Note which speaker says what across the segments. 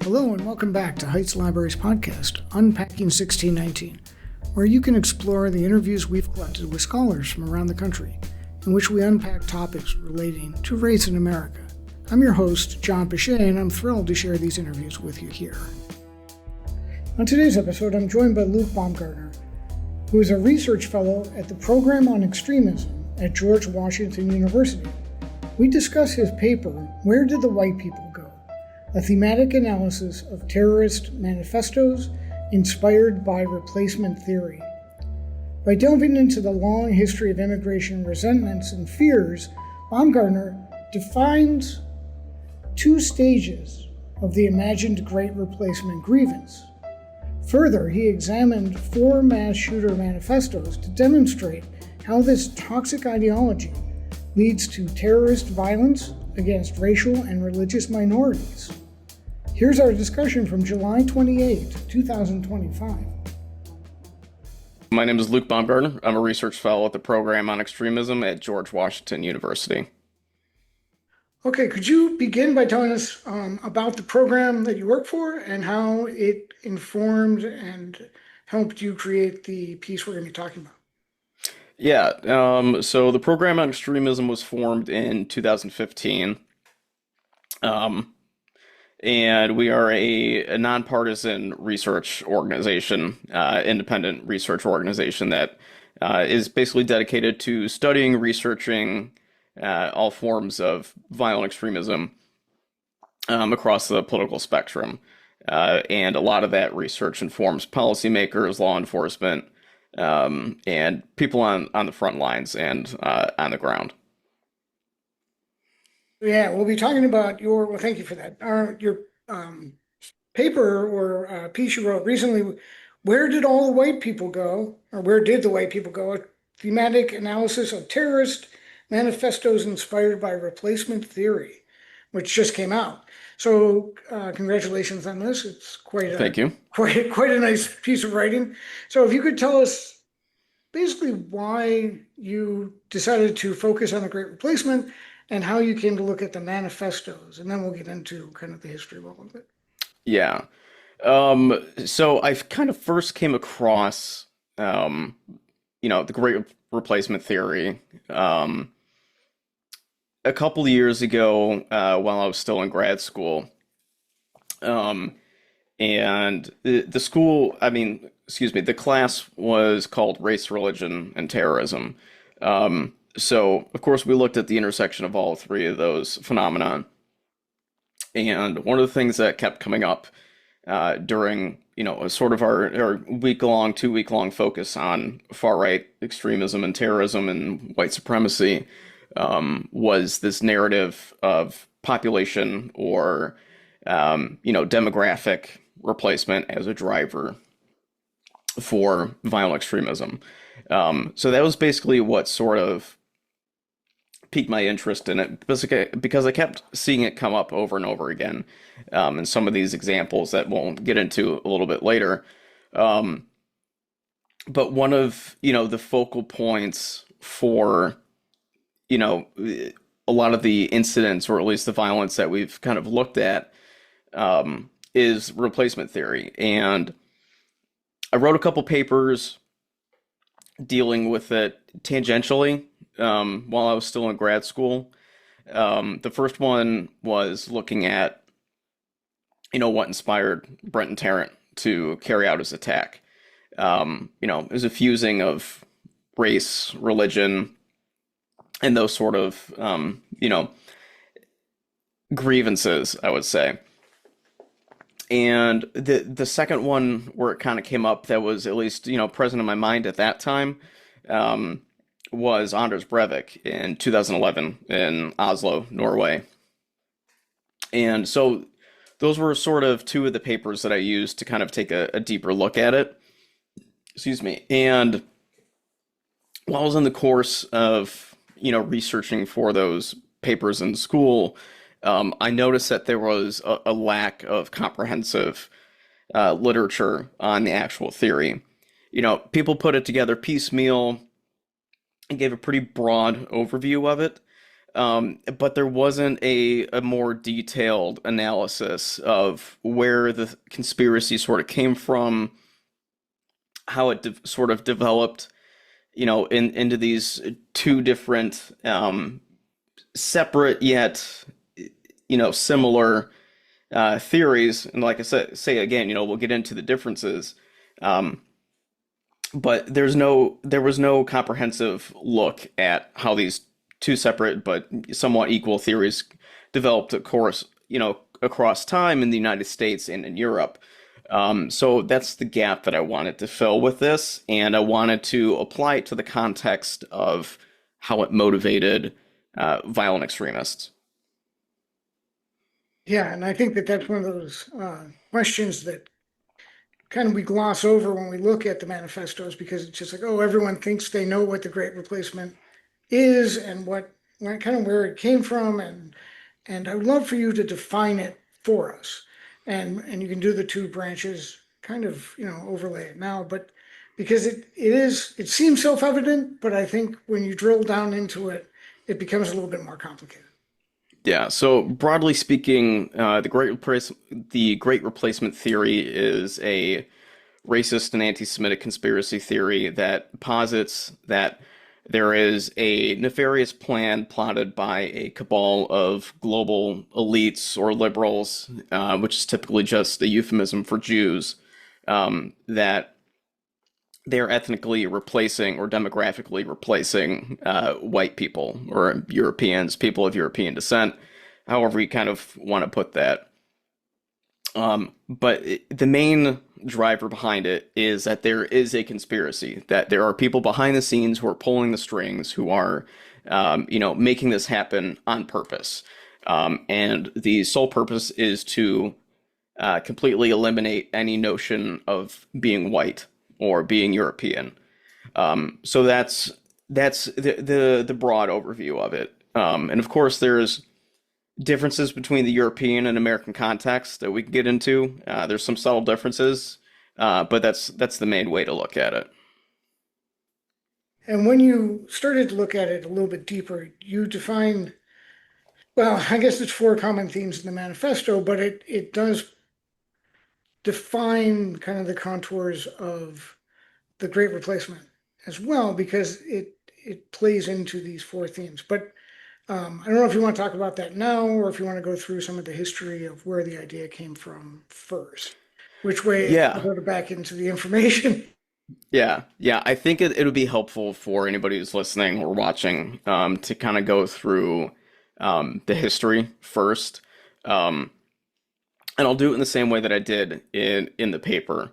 Speaker 1: Hello and welcome back to Heights Library's podcast, Unpacking 1619, where you can explore the interviews we've collected with scholars from around the country, in which we unpack topics relating to race in America. I'm your host, John Pichet, and I'm thrilled to share these interviews with you here. On today's episode, I'm joined by Luke Baumgartner, who is a research fellow at the Program on Extremism at George Washington University. We discuss his paper, Where Did the White People Go? A thematic analysis of terrorist manifestos inspired by replacement theory. By delving into the long history of immigration resentments and fears, Baumgartner defines two stages of the imagined Great Replacement grievance. Further, he examined 4 mass shooter manifestos to demonstrate how this toxic ideology leads to terrorist violence against racial and religious minorities. Here's our discussion from July 28, 2025.
Speaker 2: My name is Luke Baumgartner. I'm a research fellow at the Program on Extremism at George Washington University.
Speaker 1: Okay, could you begin by telling us about the program that you work for and how it informed and helped you create the piece we're going to be talking about?
Speaker 2: Yeah, so the Program on Extremism was formed in 2015. And we are a nonpartisan research organization, independent research organization that is basically dedicated to studying, researching all forms of violent extremism across the political spectrum. And a lot of that research informs policymakers, law enforcement, and people on the front lines and on the ground.
Speaker 1: Yeah, we'll be talking about well, thank you for that. Your paper or piece you wrote recently, Where Did All the White People Go? Or Where Did the White People Go? A thematic analysis of terrorist manifestos inspired by replacement theory, which just came out. So congratulations on this. It's
Speaker 2: Thank you.
Speaker 1: Quite a nice piece of writing. So if you could tell us basically why you decided to focus on the Great Replacement and how you came to look at the manifestos, and then we'll get into kind of the history of all of it.
Speaker 2: Yeah. So I kind of first came across, the Great Replacement theory, a couple of years ago, while I was still in grad school. And the class was called Race, Religion, and Terrorism. So, of course, we looked at the intersection of all three of those phenomenon. And one of the things that kept coming up during, a sort of our 2-week-long focus on far-right extremism and terrorism and white supremacy was this narrative of population or, demographic replacement as a driver for violent extremism. So that was basically what sort of piqued my interest in it because I kept seeing it come up over and over again in some of these examples that we'll get into a little bit later. But one of, the focal points for, a lot of the incidents, or at least the violence that we've kind of looked at, is replacement theory. And I wrote a couple papers dealing with it tangentially while I was still in grad school. The first one was looking at, what inspired Brenton Tarrant to carry out his attack. It was a fusing of race, religion, and those sort of, grievances, I would say. And the second one where it kind of came up that was at least, present in my mind at that time, was Anders Breivik in 2011 in Oslo, Norway. And so those were sort of two of the papers that I used to kind of take a deeper look at it. Excuse me. And while I was in the course of, researching for those papers in school, I noticed that there was a lack of comprehensive literature on the actual theory. People put it together piecemeal and gave a pretty broad overview of it, but there wasn't a more detailed analysis of where the conspiracy sort of came from, how it sort of developed, into these two different, separate yet, similar theories. And like I said, say again, we'll get into the differences. Um, but there was no comprehensive look at how these two separate but somewhat equal theories developed, of course, across time in the United States and in Europe. So that's the gap that I wanted to fill with this, and I wanted to apply it to the context of how it motivated violent extremists.
Speaker 1: Yeah, and I think that that's one of those questions that kind of we gloss over when we look at the manifestos because it's just like, oh, everyone thinks they know what the Great Replacement is and what kind of where it came from, and I would love for you to define it for us, and you can do the two branches, kind of overlay it now, but because it seems self-evident, but I think when you drill down into it, it becomes a little bit more complicated.
Speaker 2: Yeah, so broadly speaking, the Great Replacement theory is a racist and anti-Semitic conspiracy theory that posits that there is a nefarious plan plotted by a cabal of global elites or liberals, which is typically just a euphemism for Jews, that they're ethnically replacing or demographically replacing white people or Europeans, people of European descent, however you kind of want to put that. But the main driver behind it is that there is a conspiracy, that there are people behind the scenes who are pulling the strings, who are, making this happen on purpose. And the sole purpose is to completely eliminate any notion of being white or being European. So that's the broad overview of it. And of course, there's differences between the European and American context that we can get into. There's some subtle differences, but that's the main way to look at it.
Speaker 1: And when you started to look at it a little bit deeper, you define, well, I guess it's four common themes in the manifesto, but it does define kind of the contours of the Great Replacement as well, because it plays into these four themes. But I don't know if you want to talk about that now, or if you want to go through some of the history of where the idea came from first. Which way I'll
Speaker 2: Yeah,
Speaker 1: go back into the information.
Speaker 2: yeah. I think it would be helpful for anybody who's listening or watching to kind of go through the history first. Um, and I'll do it in the same way that I did in the paper.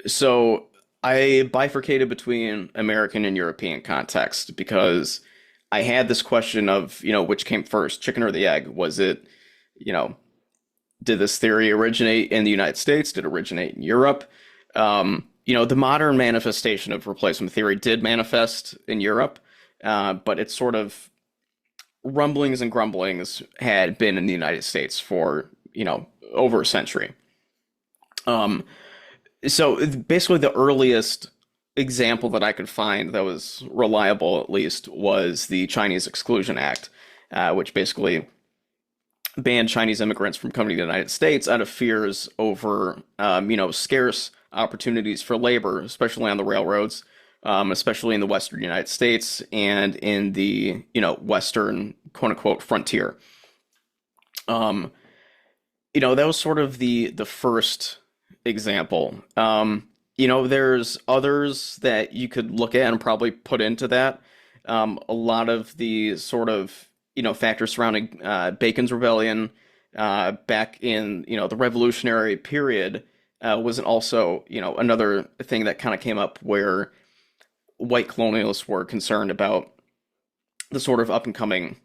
Speaker 2: So I bifurcated between American and European context because I had this question of, which came first, chicken or the egg? Was it, you know, did this theory originate in the United States? Did it originate in Europe? The modern manifestation of replacement theory did manifest in Europe, but it's sort of rumblings and grumblings had been in the United States for, over a century. Um, so basically, the earliest example that I could find that was reliable, at least, was the Chinese Exclusion Act, which basically banned Chinese immigrants from coming to the United States out of fears over, scarce opportunities for labor, especially on the railroads, especially in the Western United States and in the, Western quote unquote frontier. Um, that was sort of the first example. There's others that you could look at and probably put into that. A lot of the sort of factors surrounding Bacon's rebellion back in the Revolutionary period was also another thing that kind of came up where white colonialists were concerned about the sort of up and coming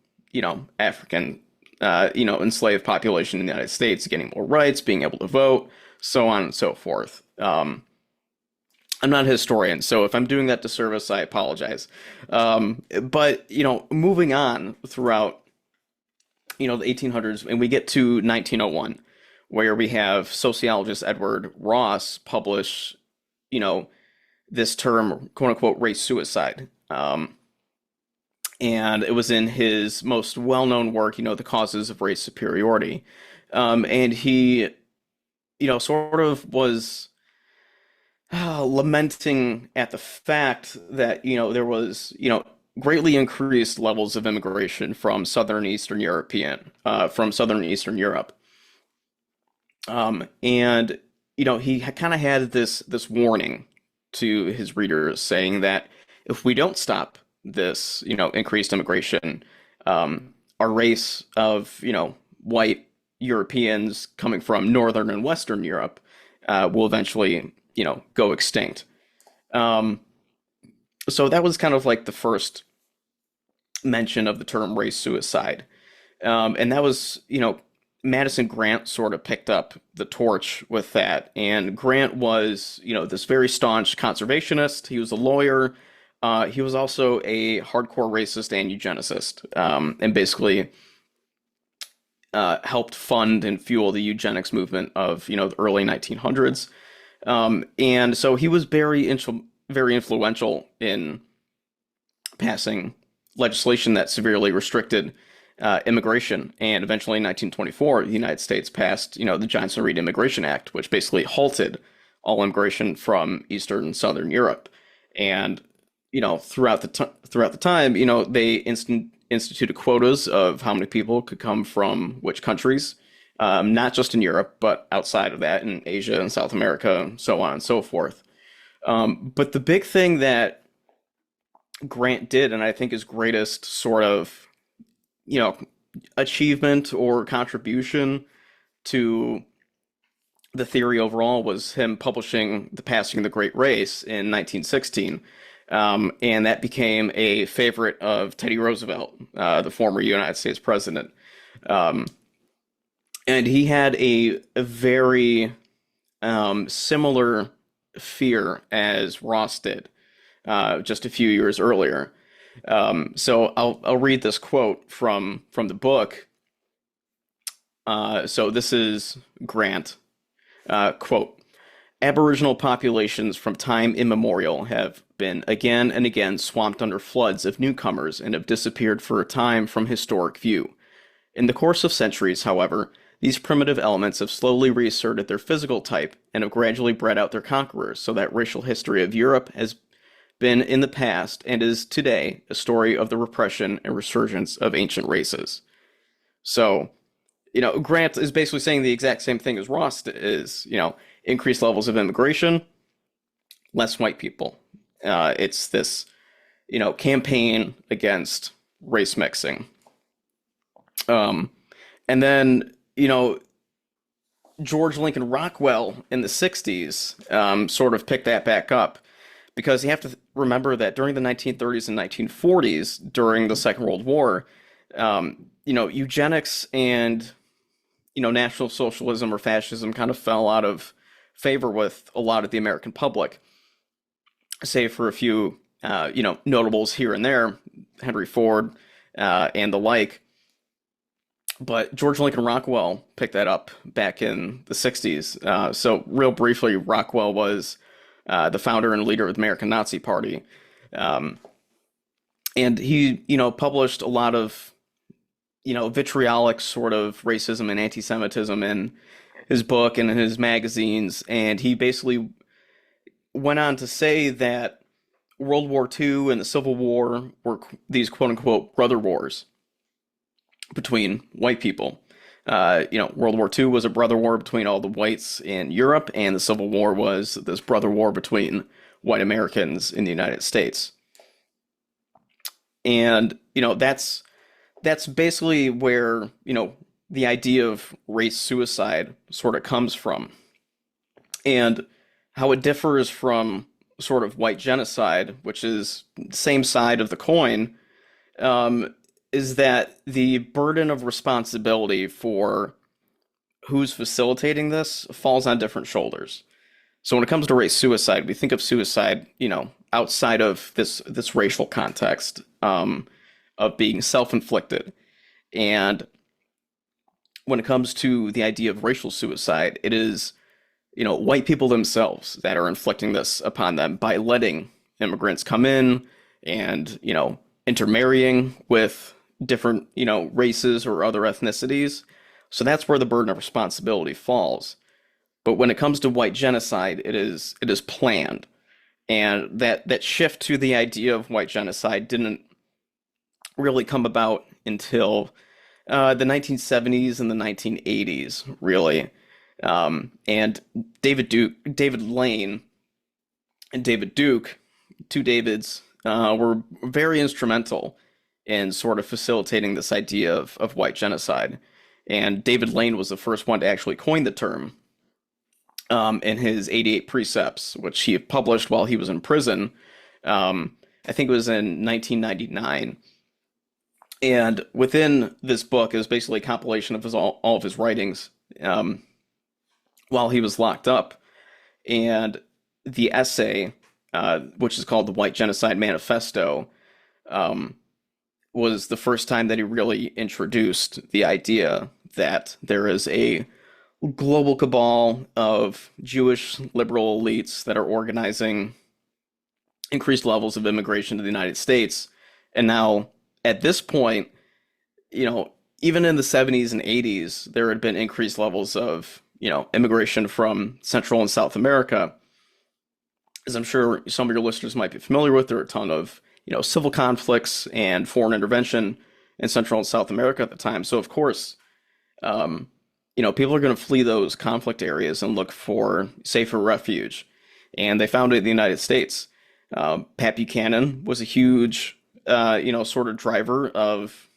Speaker 2: African enslaved population in the United States getting more rights, being able to vote, so on and so forth. I'm not a historian, so if I'm doing that disservice, I apologize. But moving on throughout, the 1800s, and we get to 1901, where we have sociologist Edward Ross publish, this term, quote unquote, race suicide. and it was in his most well-known work, The Causes of Race Superiority. And he, sort of was lamenting at the fact that, there was, greatly increased levels of immigration from Southern and Eastern Europe. And he kind of had this warning to his readers saying that if we don't stop this, increased immigration, our race of, white Europeans coming from Northern and Western Europe will eventually, go extinct. Um, so that was kind of like the first mention of the term race suicide. And that was, Madison Grant sort of picked up the torch with that. And Grant was, this very staunch conservationist. He was a lawyer. He was also a hardcore racist and eugenicist, and basically helped fund and fuel the eugenics movement of, the early 1900s. And so he was very influential in passing legislation that severely restricted immigration. And eventually in 1924, the United States passed, the Johnson-Reed Immigration Act, which basically halted all immigration from Eastern and Southern Europe. And, throughout the time, they instituted quotas of how many people could come from which countries, not just in Europe, but outside of that in Asia and South America, and so on and so forth. But the big thing that Grant did, and I think his greatest sort of, achievement or contribution to the theory overall, was him publishing The Passing of the Great Race in 1916. And that became a favorite of Teddy Roosevelt, the former United States president. Um, and he had a very similar fear as Ross did just a few years earlier. So I'll read this quote from the book. So this is Grant. Quote, Aboriginal populations from time immemorial have been again and again swamped under floods of newcomers and have disappeared for a time from historic view. In the course of centuries, however, these primitive elements have slowly reasserted their physical type and have gradually bred out their conquerors, so that racial history of Europe has been in the past and is today a story of the repression and resurgence of ancient races. So, Grant is basically saying the exact same thing as Ross is, increased levels of immigration, less white people. It's this, campaign against race mixing. Um, and then, George Lincoln Rockwell in the 60s sort of picked that back up, because you have to remember that during the 1930s and 1940s, during the Second World War, eugenics and, National Socialism or fascism kind of fell out of favor with a lot of the American public, save for a few, notables here and there, Henry Ford and the like. But George Lincoln Rockwell picked that up back in the 60s. So real briefly, Rockwell was the founder and leader of the American Nazi Party. Um, and he, published a lot of, vitriolic sort of racism and anti-Semitism in his book and in his magazines. And he basically went on to say that World War II and the Civil War were these quote unquote brother wars between white people. World War II was a brother war between all the whites in Europe, and the Civil War was this brother war between white Americans in the United States. And, that's basically where, the idea of race suicide sort of comes from. And how it differs from sort of white genocide, which is the same side of the coin, is that the burden of responsibility for who's facilitating this falls on different shoulders. So when it comes to race suicide, we think of suicide, outside of this racial context, of being self-inflicted. And when it comes to the idea of racial suicide, it is, white people themselves that are inflicting this upon them by letting immigrants come in and, intermarrying with different, races or other ethnicities. So that's where the burden of responsibility falls. But when it comes to white genocide, it is planned. And that shift to the idea of white genocide didn't really come about until the 1970s and the 1980s, really. And David Lane, and David Duke, two Davids, were very instrumental in sort of facilitating this idea of white genocide. And David Lane was the first one to actually coin the term in his 88 Precepts, which he published while he was in prison. I think it was in 1999. And within this book is basically a compilation of all of his writings while he was locked up. And the essay, which is called the White Genocide Manifesto, was the first time that he really introduced the idea that there is a global cabal of Jewish liberal elites that are organizing increased levels of immigration to the United States. And now, at this point, even in the 70s and 80s, there had been increased levels of, immigration from Central and South America. As I'm sure some of your listeners might be familiar with, there are a ton of, civil conflicts and foreign intervention in Central and South America at the time. So, of course, people are going to flee those conflict areas and look for safer refuge. And they found it in the United States. Pat Buchanan was a huge, sort of driver of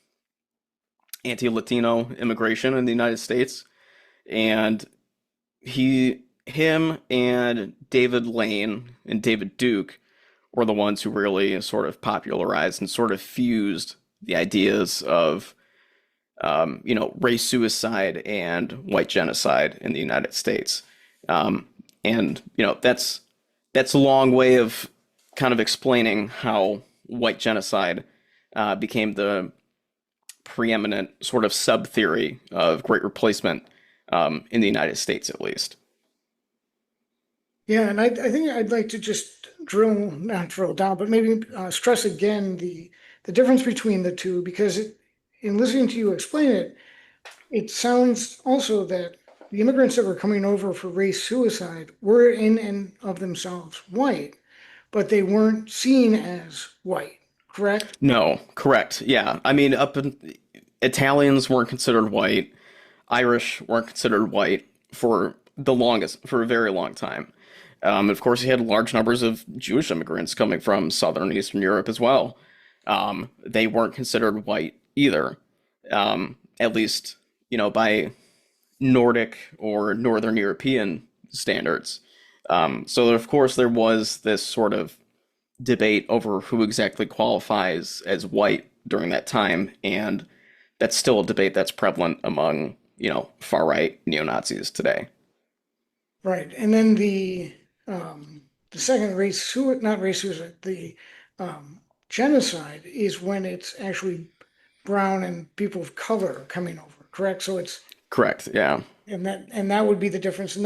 Speaker 2: anti-Latino immigration in the United States. And him and David Lane and David Duke were the ones who really sort of popularized and sort of fused the ideas of race suicide and white genocide in the United States. And that's a long way of kind of explaining how white genocide became the preeminent sort of sub-theory of Great Replacement in the United States, at least.
Speaker 1: Yeah, and I think I'd like to just not drill down, but maybe stress again the difference between the two, because in listening to you explain it, it sounds also that the immigrants that were coming over for race suicide were in and of themselves white, but they weren't seen as white, correct?
Speaker 2: No, correct. Yeah. I mean, Italians weren't considered white. Irish weren't considered white for for a very long time. Of course, you had large numbers of Jewish immigrants coming from Southern and Eastern Europe as well. They weren't considered white either, at least, by Nordic or Northern European standards. So, of course, there was this sort of debate over who exactly qualifies as white during that time, and that's still a debate that's prevalent among, far-right neo-Nazis today.
Speaker 1: Right. And then the second not race suicide, the genocide is when it's actually brown and people of color coming over, correct? So it's
Speaker 2: Correct, yeah.
Speaker 1: and that would be the difference. And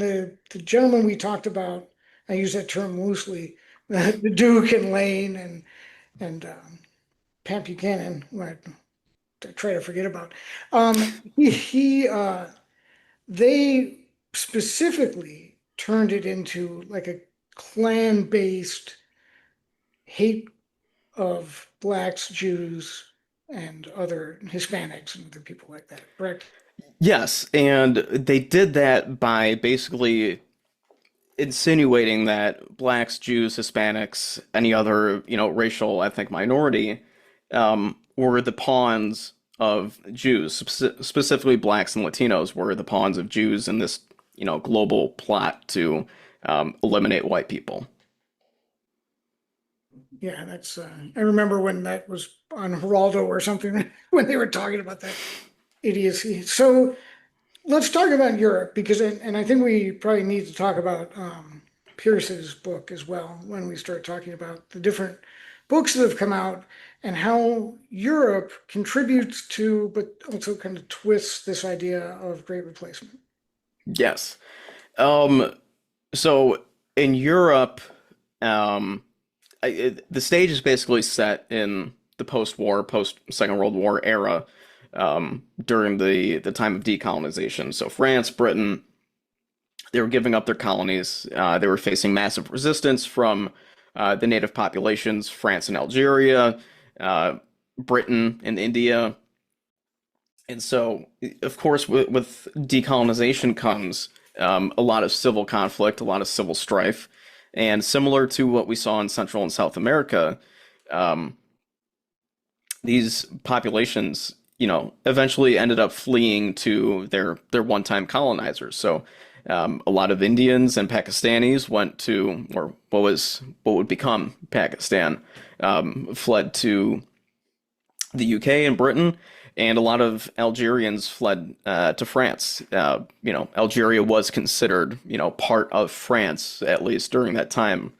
Speaker 1: the gentleman we talked about, I use that term loosely, the Duke and Lane and Pat Buchanan, who I try to forget about. They specifically turned it into like a clan-based hate of blacks, Jews, and other Hispanics and other people like that, correct?
Speaker 2: Yes, and they did that by basically insinuating that blacks, Jews, Hispanics, any other, racial ethnic minority, were the pawns of Jews. Specifically, blacks and Latinos were the pawns of Jews in this, global plot to eliminate white people.
Speaker 1: Yeah, that's I remember when that was on Geraldo or something when they were talking about that idiocy. So let's talk about Europe because, and I think we probably need to talk about Pierce's book as well when we start talking about the different books that have come out and how Europe contributes to, but also kind of twists this idea of great replacement.
Speaker 2: Yes. Um, so in Europe, the stage is basically set in the post-war, post-Second World War era, during the time of decolonization. So France, Britain, they were giving up their colonies. They were facing massive resistance from the native populations, France and Algeria, uh, Britain and India. And so, of course, with decolonization comes a lot of civil conflict, a lot of civil strife. And similar to what we saw in Central and South America, um, these populations, eventually ended up fleeing to their one-time colonizers. So a lot of Indians and Pakistanis went to, or what would become Pakistan, fled to the UK and Britain, and a lot of Algerians fled to France. Algeria was considered, part of France, at least during that time.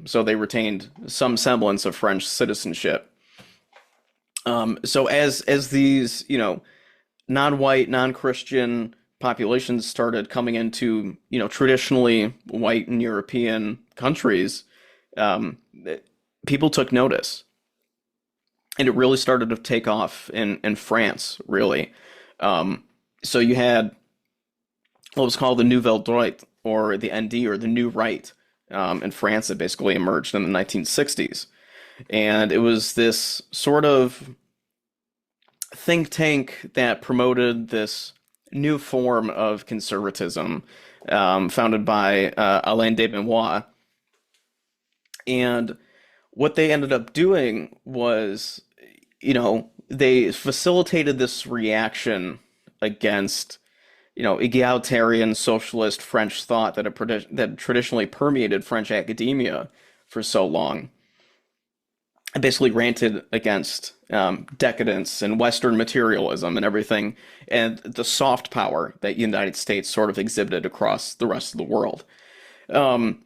Speaker 2: So they retained some semblance of French citizenship. So as these, non-white, non-Christian populations started coming into, traditionally white and European countries, um, people took notice. And it really started to take off in France, really. So you had what was called the Nouvelle Droite, or the ND, or the New Right, in France. That basically emerged in the 1960s. And it was this sort of think tank that promoted this new form of conservatism, founded by Alain de Benoit. And what they ended up doing was, they facilitated this reaction against, egalitarian socialist French thought that traditionally permeated French academia for so long. I basically ranted against decadence and Western materialism and everything, and the soft power that the United States sort of exhibited across the rest of the world. Um,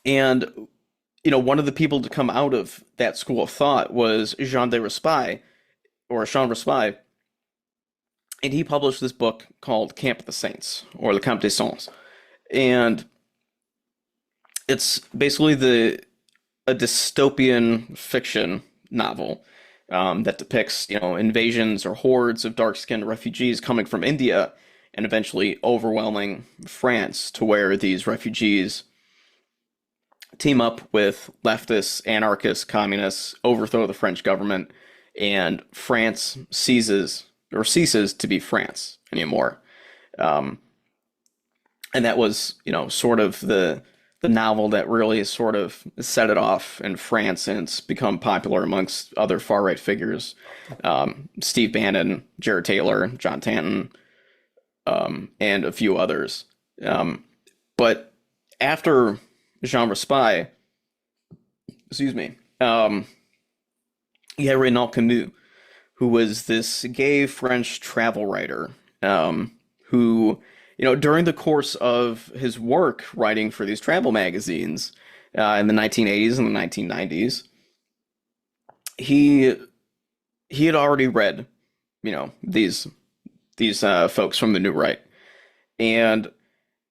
Speaker 2: and one of the people to come out of that school of thought was Jean Raspail, and he published this book called Camp of the Saints, or the Camp des Saints. And it's basically a dystopian fiction novel, that depicts, invasions or hordes of dark-skinned refugees coming from India and eventually overwhelming France, to where these refugees team up with leftists, anarchists, communists, overthrow the French government, and France ceases to be France anymore. Um, and that was, sort of the novel that really sort of set it off in France, and it's become popular amongst other far right figures. Steve Bannon, Jared Taylor, John Tanton, and a few others. But after Jean Raspail, excuse me, you had Renan Camus, who was this gay French travel writer, who, during the course of his work writing for these travel magazines in the 1980s and the 1990s, he he had already read, these folks from the New Right, and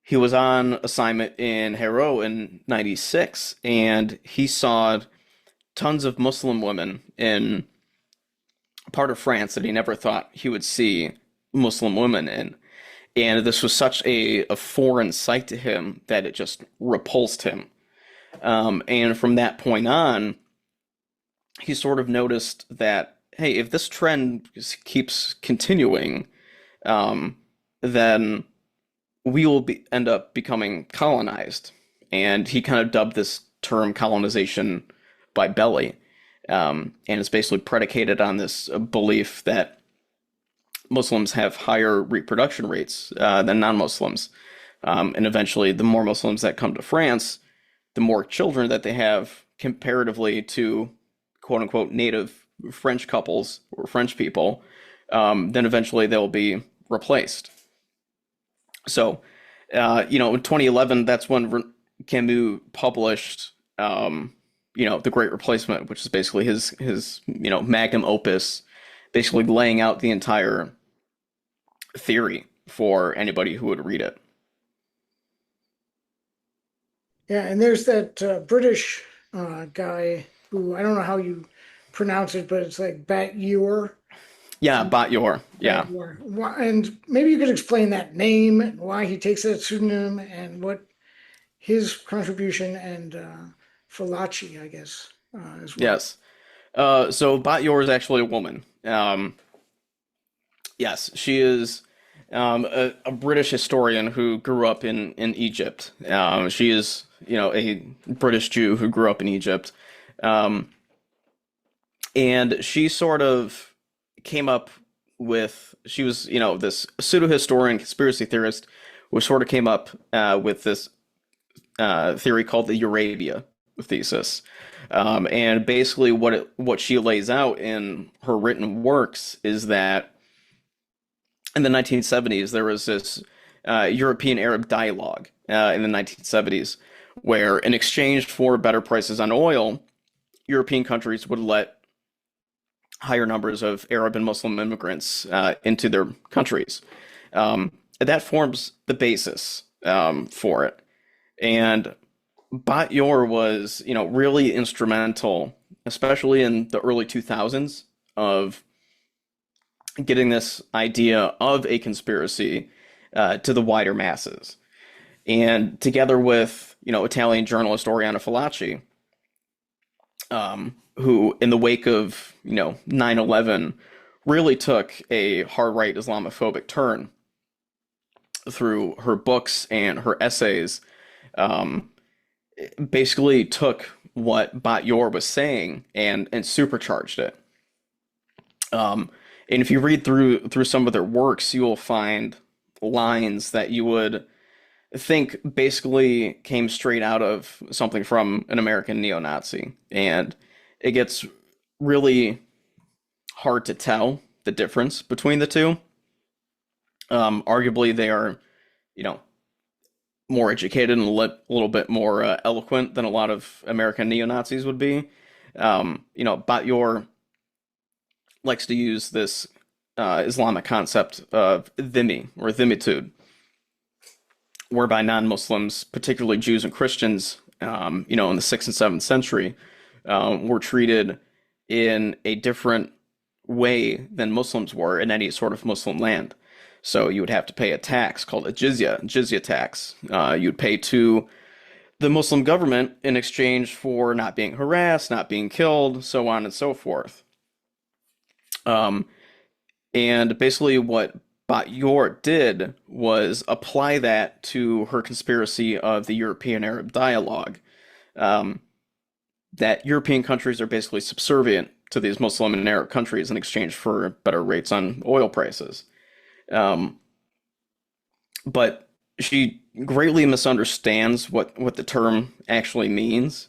Speaker 2: he was on assignment in Hero in '96, and he saw tons of Muslim women in a part of France that he never thought he would see Muslim women in. And this was such a foreign sight to him that it just repulsed him. And from that point on, he sort of noticed that, hey, if this trend keeps continuing, um, then we will end up becoming colonized. And he kind of dubbed this term colonization by belly. And it's basically predicated on this belief that Muslims have higher reproduction rates than non-Muslims. And eventually, the more Muslims that come to France, the more children that they have comparatively to quote unquote native French couples or French people, then eventually they'll be replaced. So, in 2011, that's when Camus published, The Great Replacement, which is basically his magnum opus, basically laying out the entire theory for anybody who would read it.
Speaker 1: Yeah, and there's that British guy who I don't know how you pronounce it, but it's like Bat-Yor.
Speaker 2: Yeah, Batyor. Yeah.
Speaker 1: Bat-Yor. And maybe you could explain that name and why he takes that pseudonym and what his contribution and Fallaci, I guess, as well.
Speaker 2: Yes. So Batyor is actually a woman. Yes, she is a British historian who grew up in Egypt. She is, a British Jew who grew up in Egypt. Um, and she sort of came up with, she was, this pseudo-historian, conspiracy theorist, who sort of came up with this theory called the Eurabia thesis. And basically, what she lays out in her written works is that in the 1970s there was this European Arab dialogue in the 1970s, where in exchange for better prices on oil, European countries would let higher numbers of Arab and Muslim immigrants into their countries. That forms the basis for it. And Batyor was, really instrumental, especially in the early 2000s, of getting this idea of a conspiracy to the wider masses. And together with, Italian journalist Oriana Fallaci, who, in the wake of, 9/11, really took a hard right Islamophobic turn through her books and her essays, um, basically took what Batyor was saying and supercharged it. And if you read through some of their works, you will find lines that you would think basically came straight out of something from an American neo-Nazi. And it gets really hard to tell the difference between the two. Arguably, they are, you know, more educated and a little bit more eloquent than a lot of American neo-Nazis would be. Batyor likes to use this Islamic concept of dhimmi or dhimmitude, whereby non-Muslims, particularly Jews and Christians, in the 6th and 7th century, were treated in a different way than Muslims were in any sort of Muslim land. So you would have to pay a tax called a jizya tax. You'd pay to the Muslim government in exchange for not being harassed, not being killed, so on and so forth. And basically what Batyor did was apply that to her conspiracy of the European Arab dialogue, that European countries are basically subservient to these Muslim and Arab countries in exchange for better rates on oil prices. But she greatly misunderstands what the term actually means.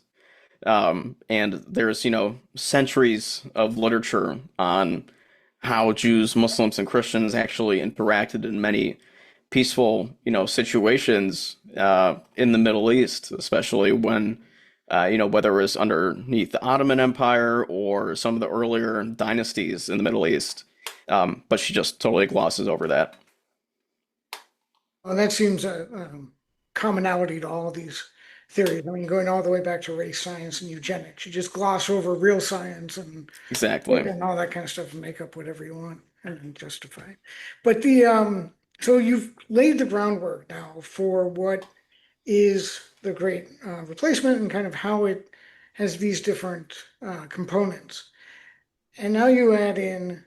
Speaker 2: And there's, centuries of literature on how Jews, Muslims, and Christians actually interacted in many peaceful, situations in the Middle East, especially when, whether it was underneath the Ottoman Empire or some of the earlier dynasties in the Middle East. But she just totally glosses over that.
Speaker 1: Well, that seems a commonality to all these theories. I mean, going all the way back to race science and eugenics, you just gloss over real science
Speaker 2: Exactly.
Speaker 1: and all that kind of stuff and make up whatever you want and justify it. But the so you've laid the groundwork now for what is the great replacement and kind of how it has these different components. And now you add in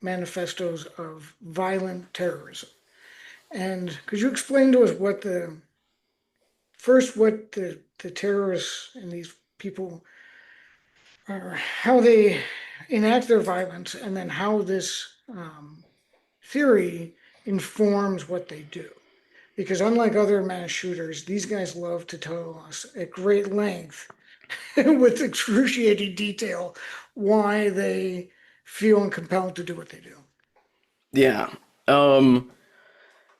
Speaker 1: manifestos of violent terrorism. And could you explain to us what the terrorists and these people are, how they enact their violence, and then how this theory informs what they do? Because unlike other mass shooters, these guys love to tell us at great length with excruciating detail why they feel compelled to do what they do.
Speaker 2: Yeah.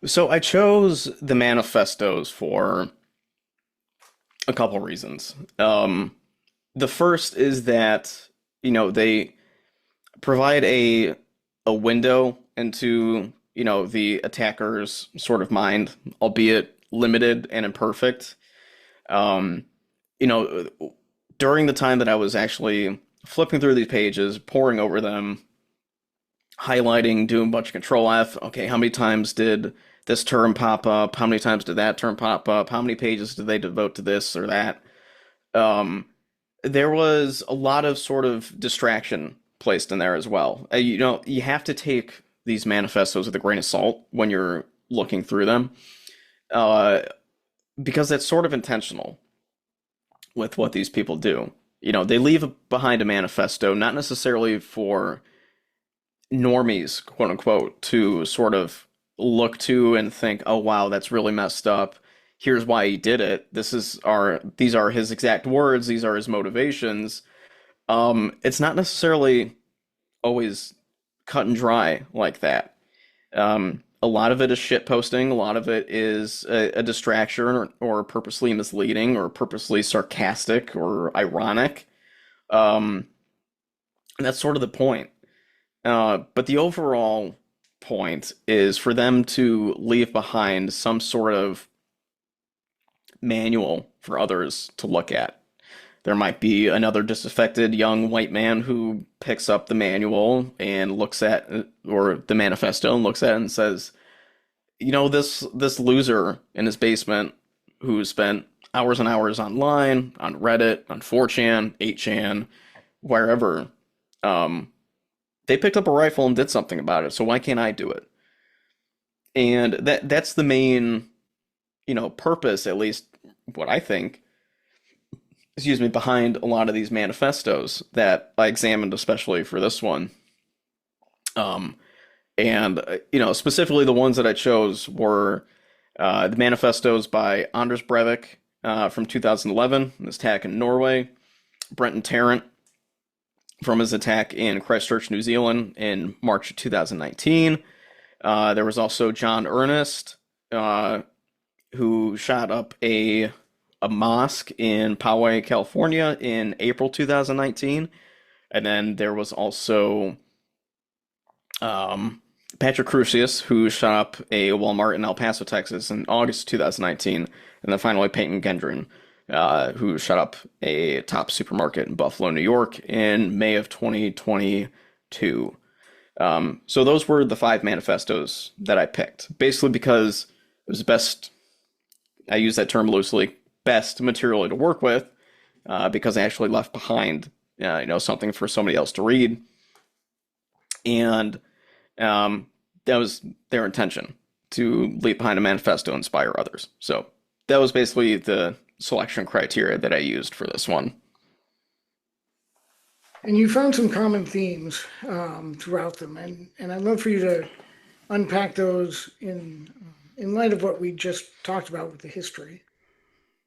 Speaker 2: So I chose the manifestos for a couple reasons. The first is that, they provide a window into, the attacker's sort of mind, albeit limited and imperfect. You know, during the time that I was actually flipping through these pages, poring over them, highlighting, doing a bunch of Control F. Okay, how many times did this term pop up? How many times did that term pop up? How many pages did they devote to this or that? Um, there was a lot of sort of distraction placed in there as well. You have to take these manifestos with a grain of salt when you're looking through them, uh, because that's sort of intentional with what these people do. They leave behind a manifesto, not necessarily for normies, quote unquote, to sort of look to and think, oh wow, that's really messed up. Here's why he did it. These are his exact words, these are his motivations. It's not necessarily always cut and dry like that. A lot of it is shit posting, a lot of it is a distraction or purposely misleading or purposely sarcastic or ironic. And that's sort of the point. But the overall point is for them to leave behind some sort of manual for others to look at. There might be another disaffected young white man who picks up the manual and looks at, or the manifesto, and looks at it and says, this loser in his basement who spent hours and hours online, on Reddit, on 4chan, 8chan, wherever, they picked up a rifle and did something about it, so why can't I do it? And that's the main, purpose, at least what I think, excuse me, behind a lot of these manifestos that I examined, especially for this one. And specifically the ones that I chose were the manifestos by Anders Breivik from 2011, his attack in Norway, Brenton Tarrant from his attack in Christchurch, New Zealand in March of 2019. There was also John Earnest, who shot up a mosque in Poway, California in April 2019. And then there was also Patrick Crusius, who shot up a Walmart in El Paso, Texas in August 2019. And then finally Peyton Gendron, who shot up a top supermarket in Buffalo, New York in May of 2022. So those were the 5 manifestos that I picked, basically because it was best, I use that term loosely, best material to work with, because I actually left behind, something for somebody else to read. And that was their intention, to leave behind a manifesto, inspire others. So that was basically the selection criteria that I used for this one.
Speaker 1: And you found some common themes throughout them, and I'd love for you to unpack those in light of what we just talked about with the history.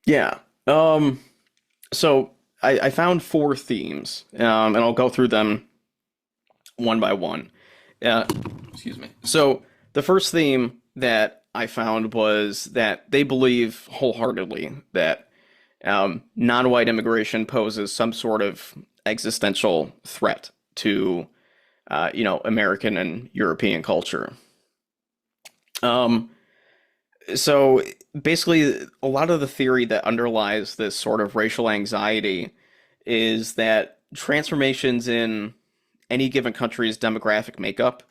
Speaker 2: Yeah. So I found 4 themes, and I'll go through them one by one. Uh, Excuse me. So the first theme that I found was that they believe wholeheartedly that non-white immigration poses some sort of existential threat to, American and European culture. Um, so basically, a lot of the theory that underlies this sort of racial anxiety is that transformations in any given country's demographic makeup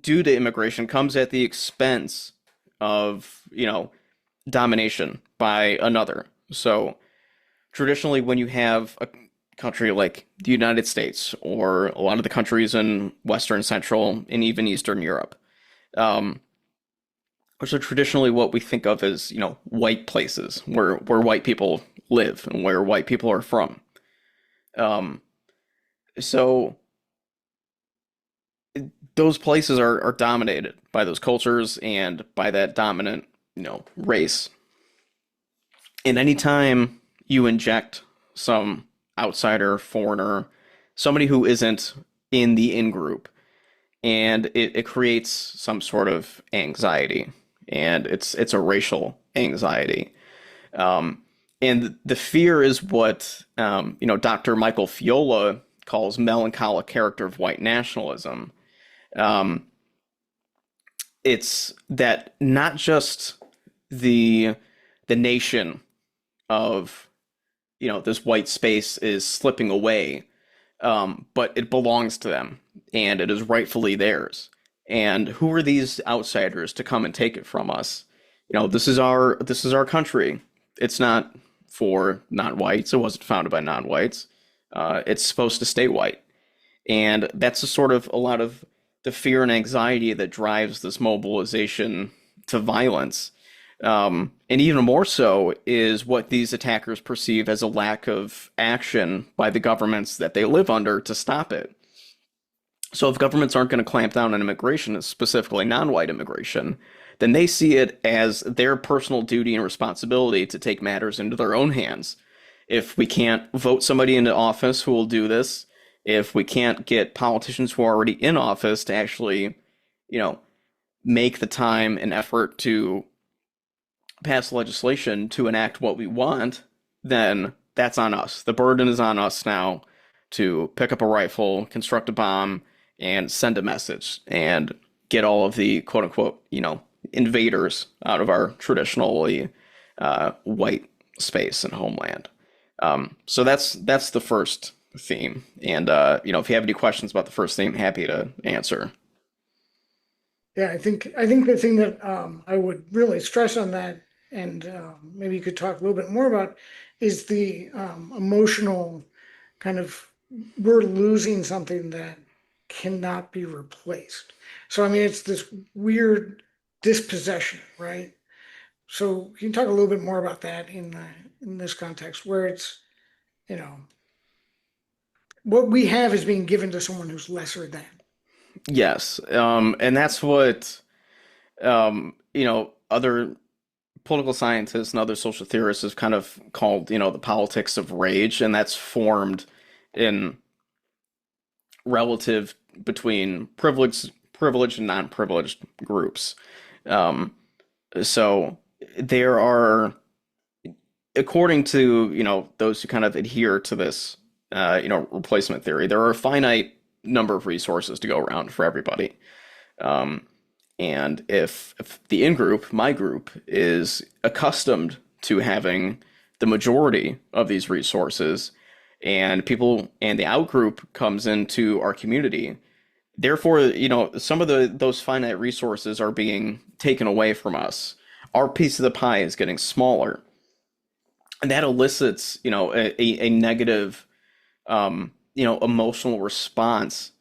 Speaker 2: due to immigration comes at the expense of, domination by another. So traditionally, when you have a country like the United States or a lot of the countries in Western, Central, and even Eastern Europe, um, which are traditionally what we think of as, white places where white people live and where white people are from. Um, so those places are dominated by those cultures and by that dominant, race. And anytime you inject some outsider, foreigner, somebody who isn't in the in group, and it creates some sort of anxiety, and it's a racial anxiety. Um, and the fear is what Dr. Michael Fiola calls melancholic character of white nationalism. Um, it's that not just the nation of this white space is slipping away, but it belongs to them and it is rightfully theirs. And who are these outsiders to come and take it from us? This is our country. It's not for non-whites. It wasn't founded by non-whites. It's supposed to stay white. And that's a lot of the fear and anxiety that drives this mobilization to violence. And even more so is what these attackers perceive as a lack of action by the governments that they live under to stop it. So if governments aren't going to clamp down on immigration, specifically non-white immigration, then they see it as their personal duty and responsibility to take matters into their own hands. If we can't vote somebody into office who will do this, if we can't get politicians who are already in office to actually, make the time and effort to pass legislation to enact what we want, then that's on us. The burden is on us now to pick up a rifle, construct a bomb, and send a message and get all of the quote unquote, invaders out of our traditionally white space and homeland. So that's the first theme. And if you have any questions about the first theme, happy to answer.
Speaker 1: Yeah, I think the thing that I would really stress on that, and maybe you could talk a little bit more about, is the emotional kind of, we're losing something that cannot be replaced. So I mean, it's this weird dispossession, right? So can you talk a little bit more about that in this context, where it's, what we have is being given to someone who's lesser than.
Speaker 2: Yes, and that's what other political scientists and other social theorists have kind of called, the politics of rage, and that's formed in relative between privileged and non-privileged groups. So there are, according to those who kind of adhere to this replacement theory, there are a finite number of resources to go around for everybody. And if the in-group, my group, is accustomed to having the majority of these resources, and the out-group comes into our community, therefore, some of those finite resources are being taken away from us. Our piece of the pie is getting smaller. And that elicits, a negative, emotional response,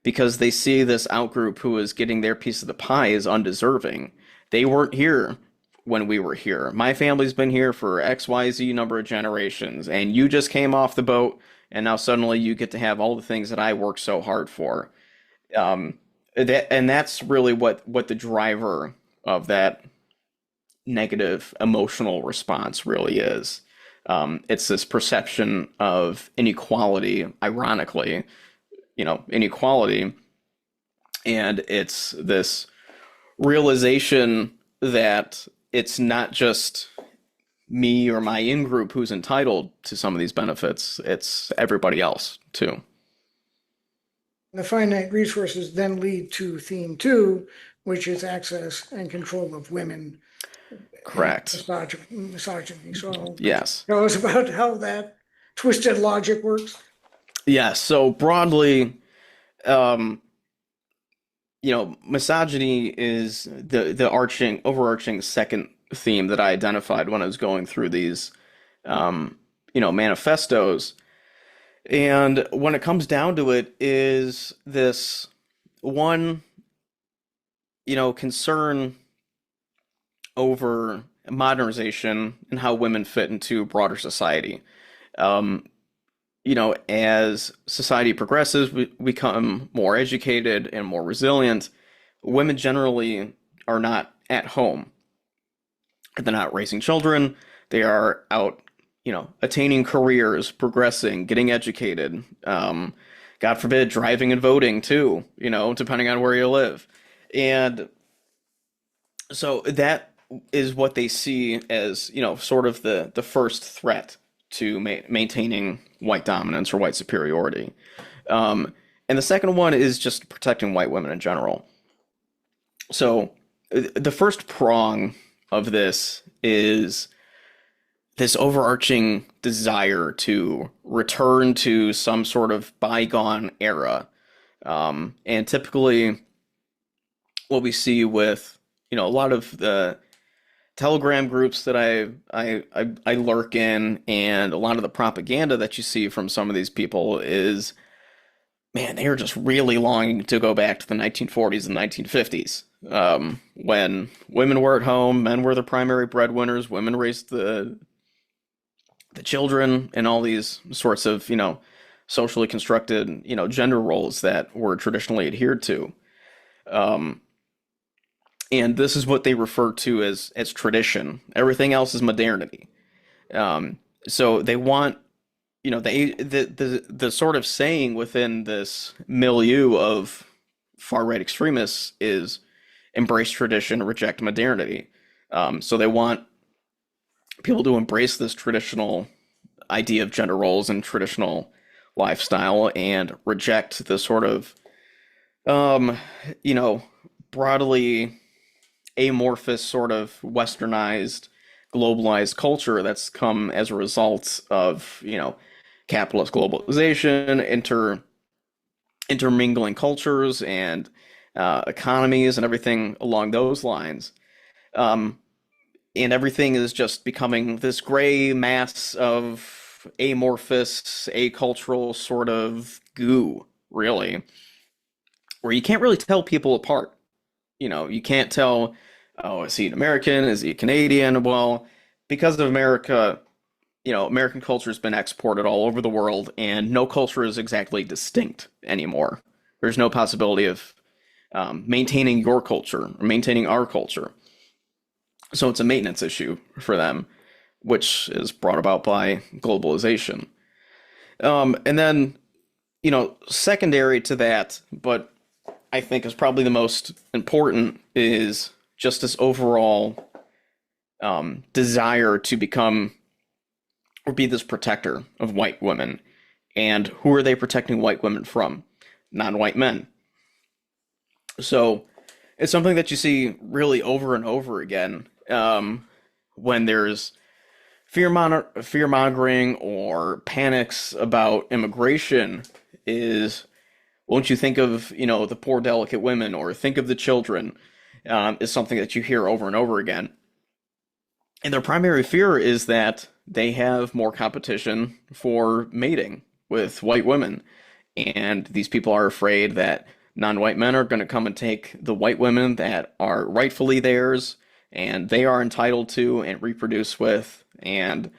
Speaker 2: because they see this outgroup who is getting their piece of the pie as undeserving. They weren't here when we were here. My family's been here for XYZ number of generations, and you just came off the boat, and now suddenly you get to have all the things that I worked so hard for. That's really what the driver of that negative emotional response really is. It's this perception of inequality, ironically, inequality, and it's this realization that it's not just me or my in-group who's entitled to some of these benefits, it's everybody else too.
Speaker 1: The finite resources then lead to theme two, which is access and control of women.
Speaker 2: Correct.
Speaker 1: Misogyny. So
Speaker 2: Yes.
Speaker 1: tell us about how that twisted logic works.
Speaker 2: Yes. So broadly, misogyny is the overarching second theme that I identified when I was going through these, manifestos. And when it comes down to it, is this one, concern over modernization and how women fit into broader society. As society progresses, we become more educated and more resilient. Women generally are not at home. They're not raising children. They are out, attaining careers, progressing, getting educated. God forbid, driving and voting too, depending on where you live. And so that is what they see as, sort of the first threat to maintaining white dominance or white superiority. And the second one is just protecting white women in general. So the first prong of this is this overarching desire to return to some sort of bygone era. And typically, what we see with, a lot of the Telegram groups that I lurk in, and a lot of the propaganda that you see from some of these people is, man, they are just really longing to go back to the 1940s and 1950s, when women were at home, men were the primary breadwinners, women raised the children, and all these sorts of, socially constructed, gender roles that were traditionally adhered to. Um, and this is what they refer to as tradition. Everything else is modernity. So they want, the sort of saying within this milieu of far right extremists is embrace tradition, reject modernity. So they want people to embrace this traditional idea of gender roles and traditional lifestyle and reject the sort of, um, you know, broadly amorphous, sort of westernized, globalized culture that's come as a result of, capitalist globalization, intermingling cultures and economies and everything along those lines. Um, and everything is just becoming this gray mass of amorphous, acultural sort of goo, really, where you can't really tell people apart. You can't tell, oh, is he an American? Is he a Canadian? Well, because of America, American culture has been exported all over the world, and no culture is exactly distinct anymore. There's no possibility of maintaining your culture or maintaining our culture. So it's a maintenance issue for them, which is brought about by globalization. And then, secondary to that, but I think is probably the most important, is just this overall desire to become or be this protector of white women. And who are they protecting white women from? Non-white men. So it's something that you see really over and over again, when there's fear mongering or panics about immigration. Is, won't you think of, the poor delicate women, or think of the children, is something that you hear over and over again. And their primary fear is that they have more competition for mating with white women. And these people are afraid that non-white men are going to come and take the white women that are rightfully theirs and they are entitled to and reproduce with and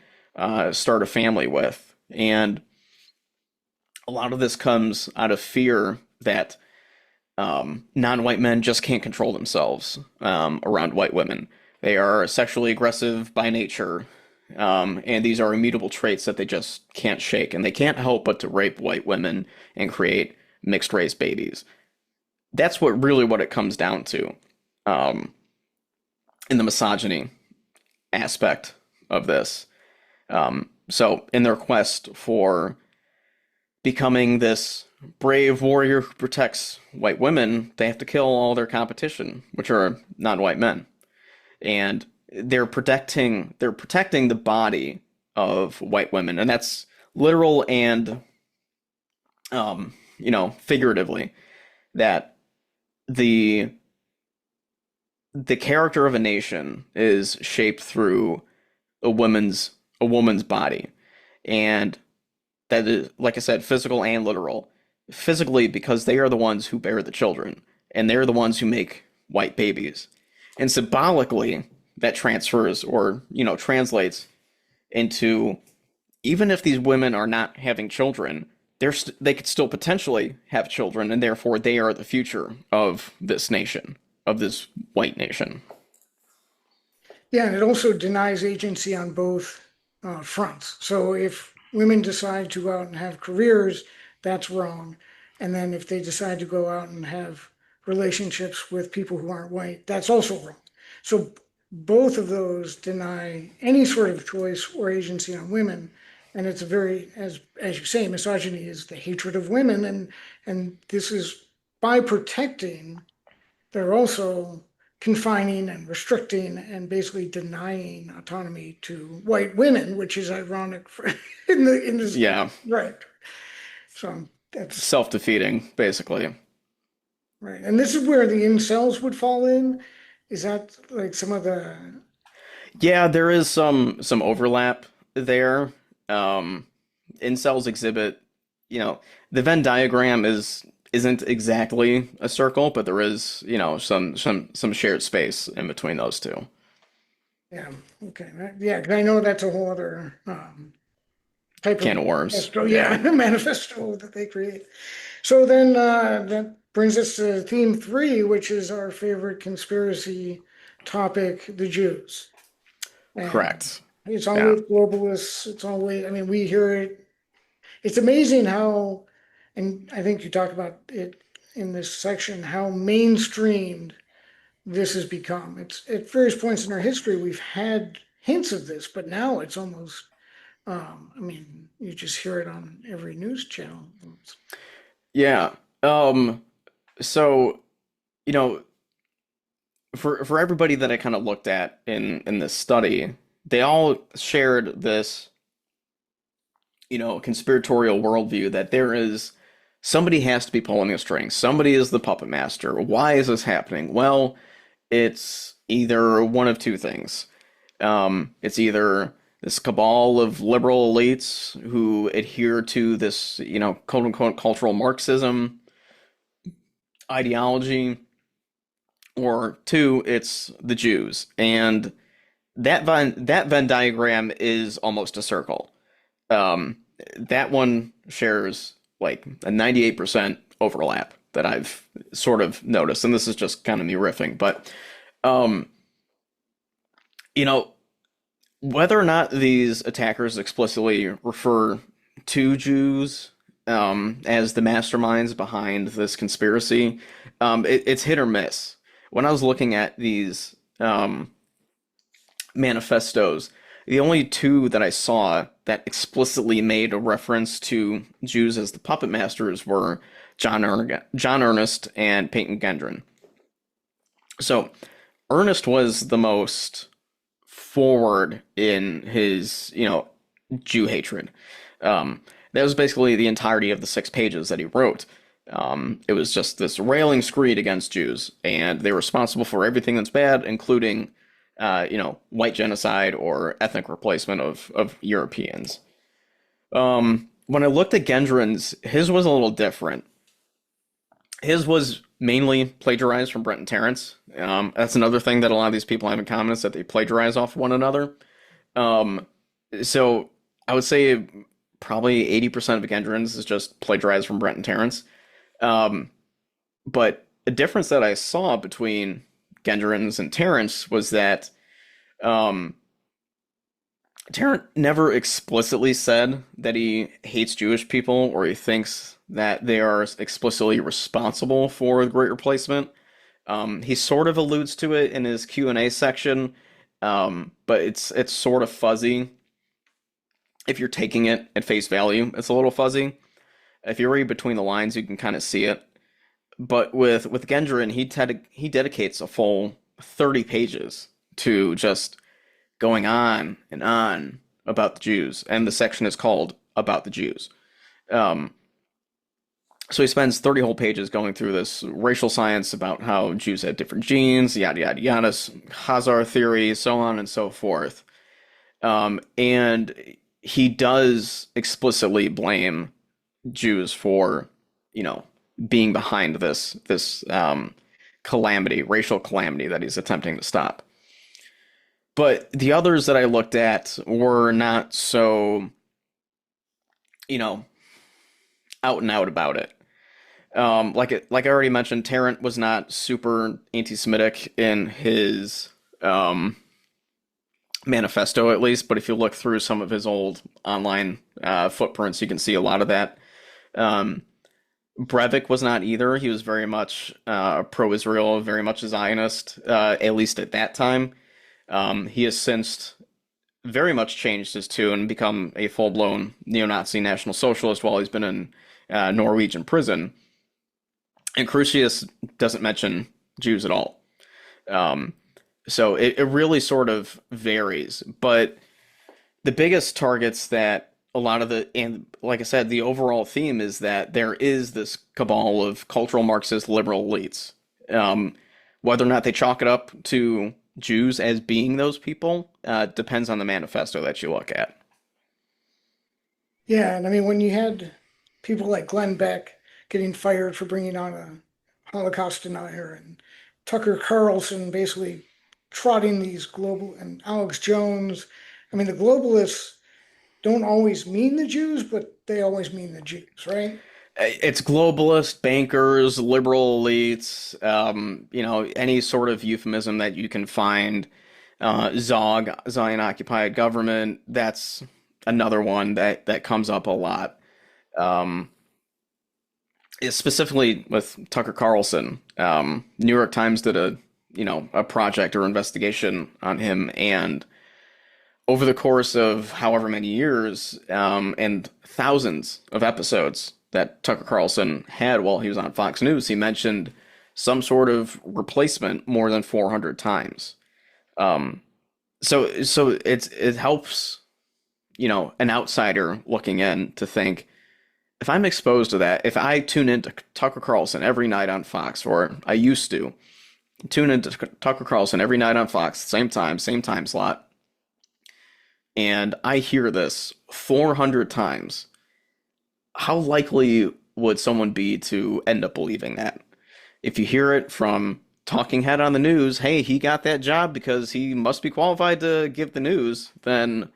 Speaker 2: start a family with. And a lot of this comes out of fear that non-white men just can't control themselves around white women. They are sexually aggressive by nature, and these are immutable traits that they just can't shake, and they can't help but to rape white women and create mixed race babies. That's what it comes down to, um, in the misogyny aspect of this. So in their quest for becoming this brave warrior who protects white women, they have to kill all their competition, which are non-white men. And they're protecting the body of white women, and that's literal and figuratively, that the the character of a nation is shaped through a woman's a woman's body. And that is, like I said, physical and literal. Physically, because they are the ones who bear the children, and they're the ones who make white babies. And symbolically, that transfers, or, translates into, even if these women are not having children, they could still potentially have children, and therefore they are the future of this nation, of this white nation.
Speaker 1: Yeah, and it also denies agency on both fronts. So if women decide to go out and have careers, that's wrong. And then if they decide to go out and have relationships with people who aren't white, that's also wrong. So both of those deny any sort of choice or agency on women. And it's a very, as you say, misogyny is the hatred of women, and this is by protecting, they're also confining and restricting and basically denying autonomy to white women, which is ironic for in this
Speaker 2: Yeah,
Speaker 1: right. So that's
Speaker 2: self-defeating, basically.
Speaker 1: right. And this is where the incels would fall in. Is that like some of the
Speaker 2: Yeah, there is some overlap there. Um, Incels exhibit, you know, the Venn diagram isn't exactly a circle, but there is, some shared space in between those two.
Speaker 1: yeah, okay. Yeah, 'cause I know that's a whole other type of
Speaker 2: Can of worms.
Speaker 1: manifesto, yeah,
Speaker 2: Yeah.
Speaker 1: manifesto that they create. So then that brings us to theme three, which is our favorite conspiracy topic, the Jews. And
Speaker 2: Correct.
Speaker 1: it's
Speaker 2: Yeah.
Speaker 1: always globalists. It's always, I mean, we hear it. It's amazing how, and I think you talk about it in this section, how mainstreamed this has become. It's at various points in our history, we've had hints of this, but now it's almost, I mean, you just hear it on every news channel.
Speaker 2: Yeah. So, you know, for everybody that I kind of looked at in this study, they all shared this, conspiratorial worldview that there is somebody has to be pulling the strings. Somebody is the puppet master. Why is this happening? Well, it's either one of two things. It's either this cabal of liberal elites who adhere to this, quote unquote cultural Marxism ideology, or two, it's the Jews. And that Venn diagram is almost a circle. Um, that one shares like a 98% overlap that I've sort of noticed, and this is just kind of me riffing, but um, you know, whether or not these attackers explicitly refer to Jews as the masterminds behind this conspiracy, it's hit or miss. When I was looking at these manifestos, the only two that I saw that explicitly made a reference to Jews as the puppet masters were John Ernest and Peyton Gendron. So Ernest was the most forward in his, Jew hatred. That was basically the entirety of the 6 pages that he wrote. It was just this railing screed against Jews, and they're responsible for everything that's bad, including, white genocide or ethnic replacement of Europeans. When I looked at Gendron's, his was a little different. His was mainly plagiarized from Brent and Terrence. That's another thing that a lot of these people have in common is that they plagiarize off one another. Um, so I would say probably 80% of Gendron's is just plagiarized from Brent and Terrence. Um, but a difference that I saw between Gendron's and Terrence was that um, Tarrant never explicitly said that he hates Jewish people or he thinks that they are explicitly responsible for the Great Replacement. He sort of alludes to it in his Q&A section, but it's sort of fuzzy. If you're taking it at face value, it's a little fuzzy. If you read between the lines, you can kind of see it. But with Gendron, he dedicates a full 30 pages to just going on about the Jews, and the section is called "About the Jews." Um, so he spends 30 whole pages going through this racial science about how Jews had different genes, yada yada yada, Hazar theory, so on and so forth. And he does explicitly blame Jews for, you know, being behind this calamity, racial calamity that he's attempting to stop. But the others that I looked at were not so, you know, out and out about it. Like I already mentioned, Tarrant was not super anti-Semitic in his manifesto, at least. But if you look through some of his old online footprints, you can see a lot of that. Um, Breivik was not either. He was very much pro-Israel, very much a Zionist, at least at that time. He has since very much changed his tune and become a full-blown neo-Nazi National Socialist while he's been in Norwegian prison. And Crucius doesn't mention Jews at all. So it really sort of varies. But the biggest targets that a lot of and like I said, the overall theme is that there is this cabal of cultural Marxist liberal elites. Um, Whether or not they chalk it up to Jews as being those people depends on the manifesto that you look at.
Speaker 1: Yeah, and I mean, when you had people like Glenn Beck getting fired for bringing on a Holocaust denier, and Tucker Carlson basically trotting these global, and Alex Jones, I mean, the globalists don't always mean the Jews, but they always mean the Jews, right?
Speaker 2: It's globalist, bankers, liberal elites, any sort of euphemism that you can find. Zog, Zion occupied government, that's another one that comes up a lot. Um, Specifically with Tucker Carlson. New York Times did a project or investigation on him, and over the course of however many years, and thousands of episodes that Tucker Carlson had while he was on Fox News, he mentioned some sort of replacement more than 400 times. Um, so it helps, an outsider looking in to think, if I'm exposed to that, if I tune into Tucker Carlson every night on Fox, or I used to tune into Tucker Carlson every night on Fox, same time slot, and I hear this 400 times, how likely would someone be to end up believing that? If you hear it from talking head on the news, hey, he got that job because he must be qualified to give the news, then,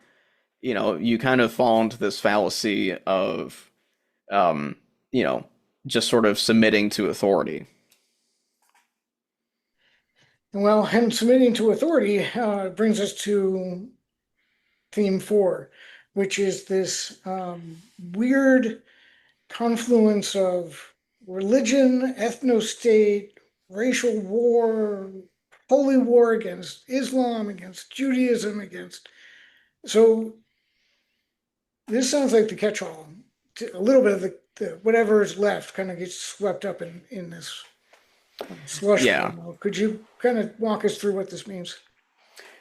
Speaker 2: you kind of fall into this fallacy of, um, you know, just sort of submitting to authority.
Speaker 1: Well, and submitting to authority brings us to theme four, which is this weird confluence of religion, ethno-state, racial war, holy war against Islam, against Judaism, against. So this sounds like the catch-all. A little bit of the whatever is left kind of gets swept up in this slush
Speaker 2: Yeah.
Speaker 1: fund. Could you kind of walk us through what this means?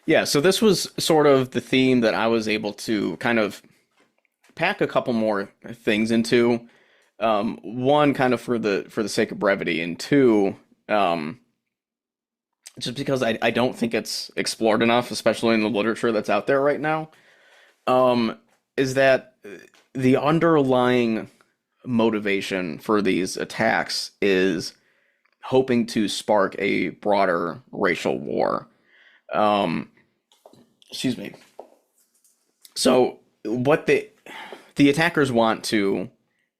Speaker 2: Yeah, so this was sort of the theme that I was able to kind of pack a couple more things into. One, kind of for the sake of brevity, and two, um, just because I don't think it's explored enough, especially in the literature that's out there right now, um, is that the underlying motivation for these attacks is hoping to spark a broader racial war. Um, excuse me. So what the attackers want to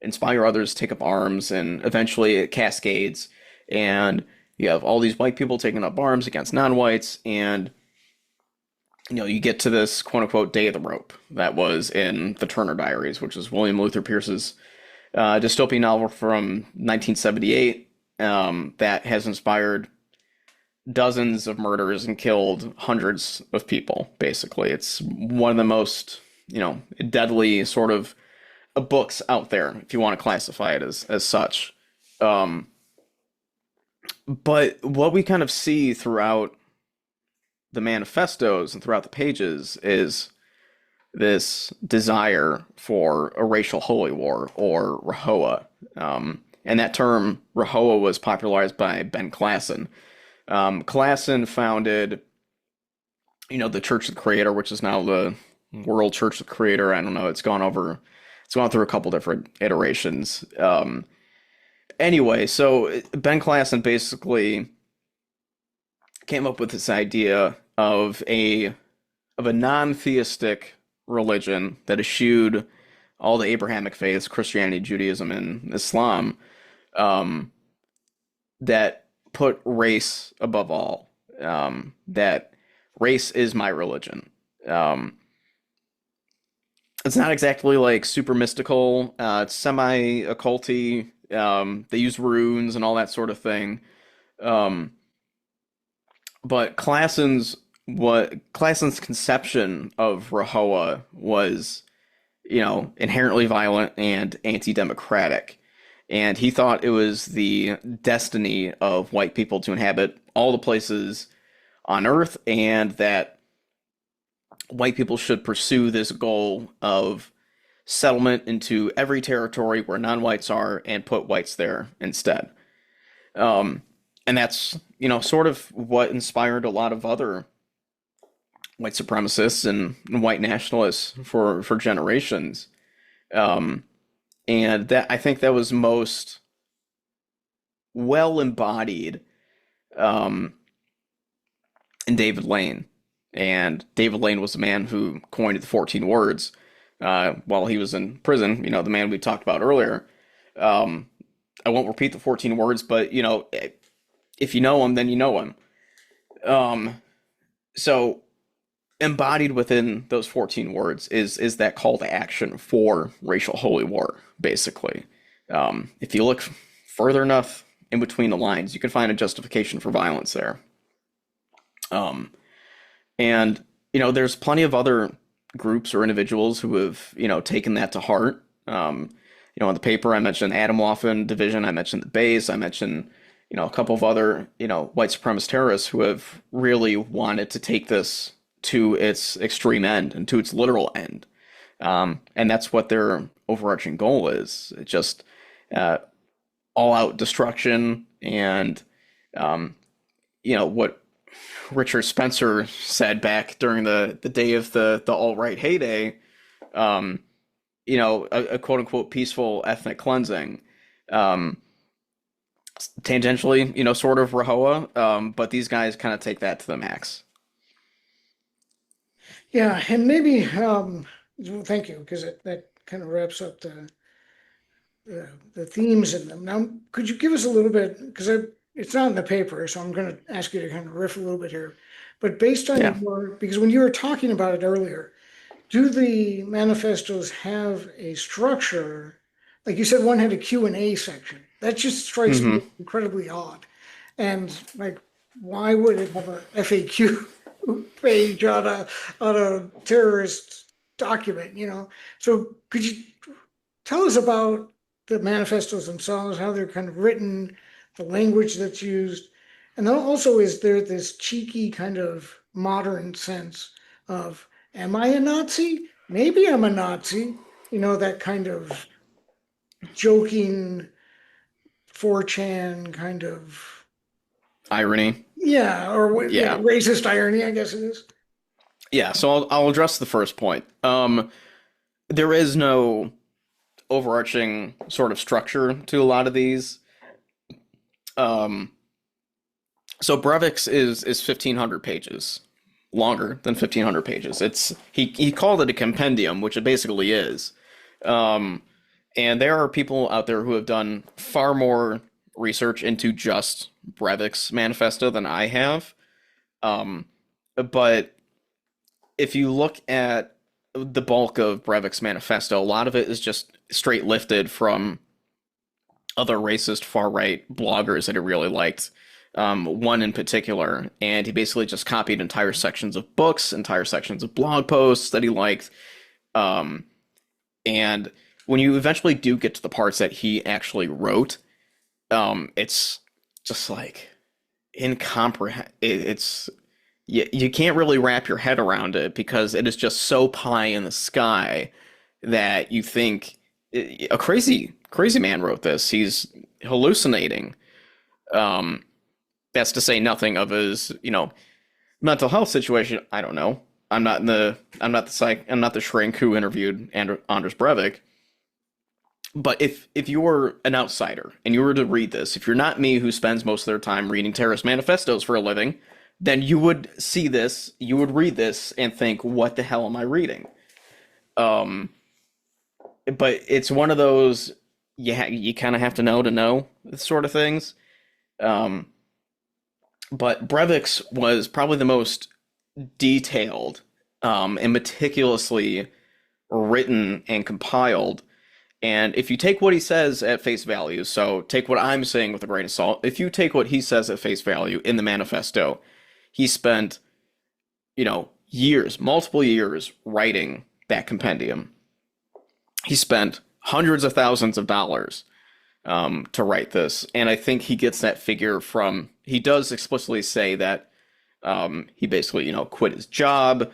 Speaker 2: inspire others to take up arms, and eventually it cascades, and you have all these white people taking up arms against non-whites, and you get to this quote unquote day of the rope that was in the Turner Diaries, which is William Luther Pierce's dystopian novel from 1978, that has inspired dozens of murders and killed hundreds of people. Basically, it's one of the most deadly sort of books out there, if you want to classify it as such. Um, but what we kind of see throughout the manifestos and throughout the pages is this desire for a racial holy war, or RAHOA. And that term, RAHOA, was popularized by Ben Klassen. Klassen founded, the Church of the Creator, which is now the World Church of the Creator. I don't know. It's gone through a couple different iterations. Anyway, so Ben Klassen basically came up with this idea of a non-theistic religion that eschewed all the Abrahamic faiths, Christianity, Judaism, and Islam, that put race above all. That race is my religion. It's not exactly like super mystical. It's semi-occulty. They use runes and all that sort of thing. Um, but Klassen's conception of RAHOA was, inherently violent and anti-democratic. And he thought it was the destiny of white people to inhabit all the places on Earth, and that white people should pursue this goal of settlement into every territory where non-whites are and put whites there instead. Um, and that's, sort of what inspired a lot of other white supremacists and white nationalists for generations. Um, and that I think that was most well embodied um, in David Lane. And David Lane was the man who coined the 14 words while he was in prison, the man we talked about earlier. Um, I won't repeat the 14 words, but, if you know him, then you know him. So embodied within those 14 words is that call to action for racial holy war, basically. If you look further enough in between the lines, you can find a justification for violence there. And, there's plenty of other groups or individuals who have, taken that to heart. In the paper, I mentioned Atomwaffen Division, I mentioned the base, I mentioned, a couple of other, white supremacist terrorists who have really wanted to take this to its extreme end and to its literal end. And that's what their overarching goal is. It's just all out destruction and, what Richard Spencer said back during the day of the alt-right heyday, a quote unquote peaceful ethnic cleansing. Tangentially, sort of Rahowa, but these guys kind of take that to the max.
Speaker 1: Yeah, and maybe well, thank you, because that kind of wraps up the themes in them. Now, could you give us a little bit, because it's not in the paper, so I'm going to ask you to kind of riff a little bit here. But based on
Speaker 2: Yeah.
Speaker 1: because when you were talking about it earlier, do the manifestos have a structure? Like you said, one had a Q&A section. That just strikes me
Speaker 2: hmm
Speaker 1: as incredibly odd. And like, why would it have a FAQ page on a terrorist document, So could you tell us about the manifestos themselves, how they're kind of written, the language that's used, and then also is there this cheeky kind of modern sense of, am I a Nazi? Maybe I'm a Nazi, that kind of joking 4chan kind of,
Speaker 2: Irony.
Speaker 1: yeah, or
Speaker 2: Yeah.
Speaker 1: racist irony, I guess it is.
Speaker 2: Yeah. So I'll address the first point. There is no overarching sort of structure to a lot of these. Um, so Brevik's is 1,500 pages, longer than 1,500 pages. He called it a compendium, which it basically is. Um, and there are people out there who have done far more research into just Breivik's manifesto than I have. Um, but if you look at the bulk of Breivik's manifesto, a lot of it is just straight lifted from other racist far right bloggers that he really liked. One in particular, and he basically just copied entire sections of books, entire sections of blog posts that he liked. Um, and when you eventually do get to the parts that he actually wrote, it's just like incomprehensible. It's you can't really wrap your head around it because it is just so pie in the sky that you think a crazy man wrote this. He's hallucinating. Um, that's to say nothing of his, mental health situation. I don't know. I'm not the shrink who interviewed Anders Breivik. But if you're an outsider and you were to read this, if you're not me who spends most of their time reading terrorist manifestos for a living, then you would see this, you would read this and think, what the hell am I reading? Um, but it's one of those you kind of have to know sort of things. Um, but Breivik's was probably the most detailed and meticulously written and compiled. And if you take what he says at face value, so take what I'm saying with a grain of salt, if you take what he says at face value in the manifesto, he spent, years, multiple years writing that compendium. He spent hundreds of thousands of dollars to write this. And I think he gets that figure from, he does explicitly say that He basically, quit his job.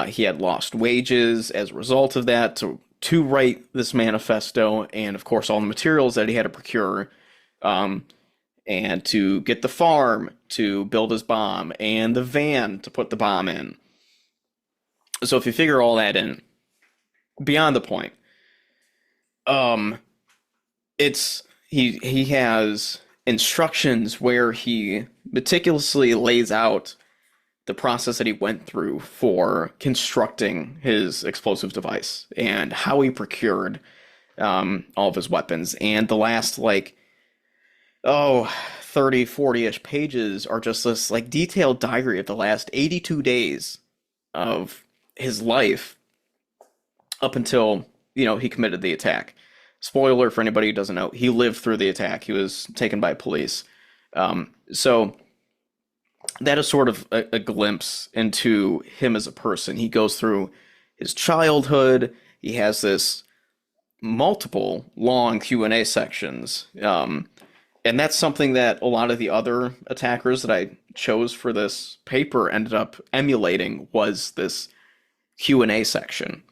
Speaker 2: He had lost wages as a result of that to write this manifesto, and of course all the materials that he had to procure, um, and to get the farm to build his bomb and the van to put the bomb in. So if you figure all that in, beyond the point, um, he has instructions where he meticulously lays out the process that he went through for constructing his explosive device and how he procured all of his weapons. And the last, like, 30, 40-ish pages are just this, like, detailed diary of the last 82 days of his life up until, he committed the attack. Spoiler for anybody who doesn't know, he lived through the attack. He was taken by police. So that is sort of a glimpse into him as a person. He goes through his childhood. He has this multiple long Q&A sections. And that's something that a lot of the other attackers that I chose for this paper ended up emulating, was this Q&A section.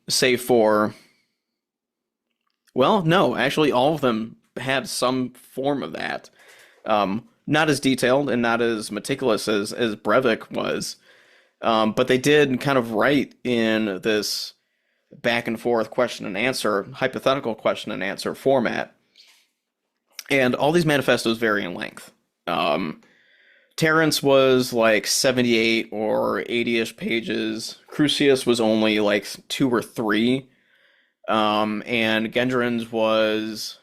Speaker 2: Save for, well, no, actually all of them had some form of that. Not as detailed and not as meticulous as Breivik was, but they did kind of write in this back and forth question and answer, hypothetical question and answer format. And all these manifestos vary in length. Terrence was like 78 or 80-ish pages. Crucius was only like 2 or 3. And Gendron's was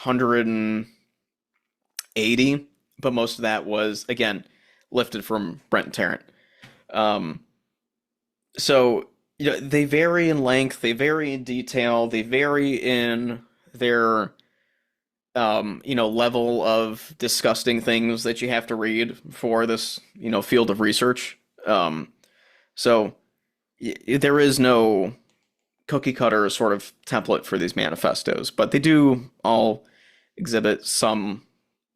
Speaker 2: 180, but most of that was, again, lifted from Brent and Tarrant. So, they vary in length, they vary in detail, they vary in their level of disgusting things that you have to read for this, field of research. So there is no cookie cutter sort of template for these manifestos, but they do all exhibit some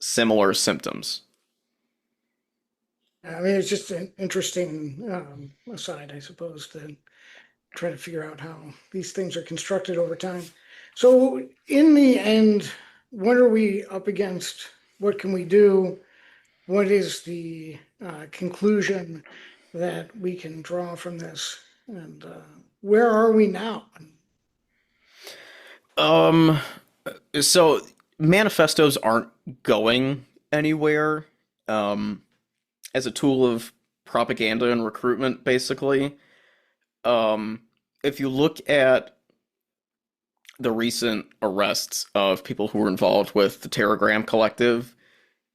Speaker 2: similar symptoms.
Speaker 1: I mean, it's just an interesting aside, I suppose, to try to figure out how these things are constructed over time. So in the end, what are we up against? What can we do? What is the conclusion that we can draw from this? And where are we now?
Speaker 2: Um, so manifestos aren't going anywhere, as a tool of propaganda and recruitment, basically. Um, if you look at the recent arrests of people who were involved with the Telegram Collective,